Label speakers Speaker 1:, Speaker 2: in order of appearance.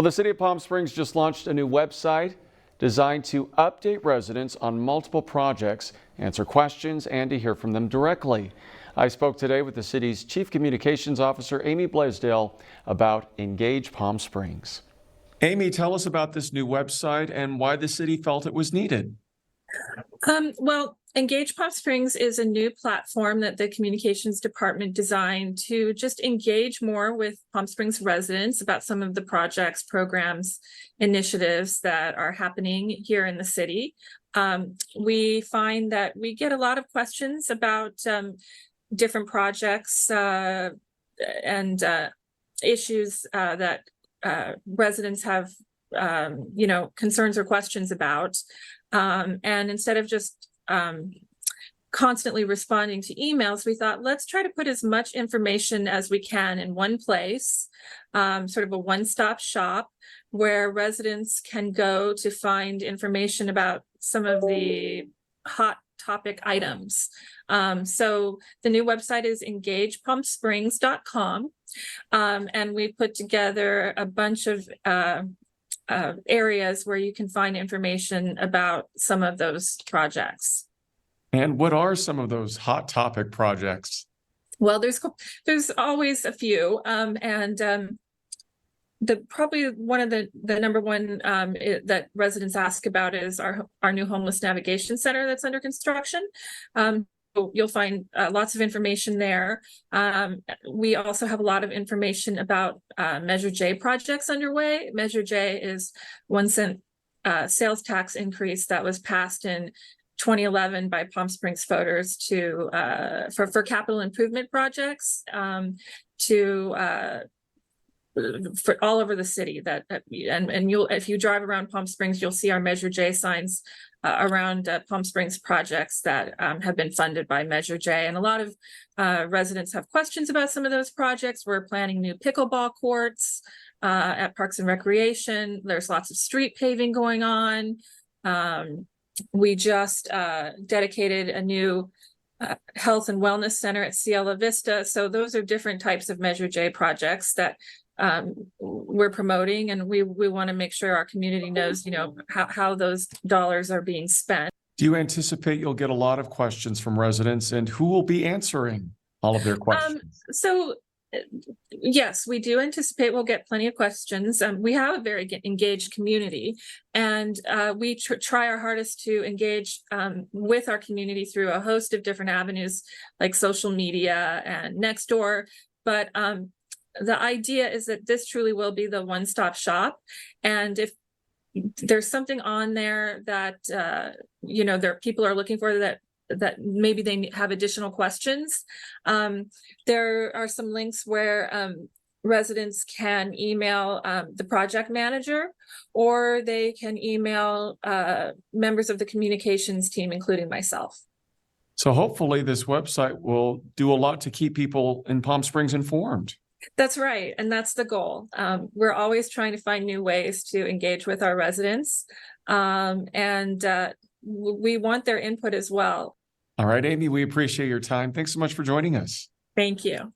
Speaker 1: Well, the City of Palm Springs just launched a new website designed to update residents on multiple projects, answer questions, and to hear from them directly. I spoke today with the city's Chief Communications Officer, Amy Blaisdell, about Engage Palm Springs. Amy, tell us about this new website and why the city felt it was needed.
Speaker 2: Well, Engage Palm Springs is a new platform that the communications department designed to just engage more with Palm Springs residents about some of the projects, programs, initiatives that are happening here in the city. We find that we get a lot of questions about different projects and issues that residents have, concerns or questions about. And instead of just constantly responding to emails, we thought, let's try to put as much information as we can in one place, sort of a one-stop shop where residents can go to find information about some of the hot topic items. So the new website is engagepalmsprings.com. And we put together a bunch of areas where you can find information about some of those projects.
Speaker 1: And what are some of those hot topic projects?
Speaker 2: Well, there's always a few, probably one of the number one that residents ask about is our new homeless navigation center that's under construction. You'll find lots of information there. We also have a lot of information about Measure J projects underway. Measure J is 1 cent sales tax increase that was passed in 2011 by Palm Springs voters for capital improvement projects for all over the city. If you drive around Palm Springs, you'll see our Measure J signs around Palm Springs projects that have been funded by Measure J. And a lot of residents have questions about some of those projects. We're planning new pickleball courts at Parks and Recreation. There's lots of street paving going on. We just dedicated a new health and wellness center at Cielo Vista. So those are different types of Measure J projects that we're promoting, and we want to make sure our community knows, how those dollars are being spent.
Speaker 1: Do you anticipate you'll get a lot of questions from residents, and who will be answering all of their questions?
Speaker 2: Yes, we do anticipate we'll get plenty of questions. We have a very engaged community, and we try our hardest to engage with our community through a host of different avenues like social media and Nextdoor. But the idea is that this truly will be the one-stop shop. And if there's something on there that, people are looking for that maybe they have additional questions, there are some links where residents can email the project manager, or they can email members of the communications team, including myself.
Speaker 1: So hopefully this website will do a lot to keep people in Palm Springs informed.
Speaker 2: That's right. And that's the goal. We're always trying to find new ways to engage with our residents. And we want their input as well.
Speaker 1: All right, Amy, we appreciate your time. Thanks so much for joining us.
Speaker 2: Thank you.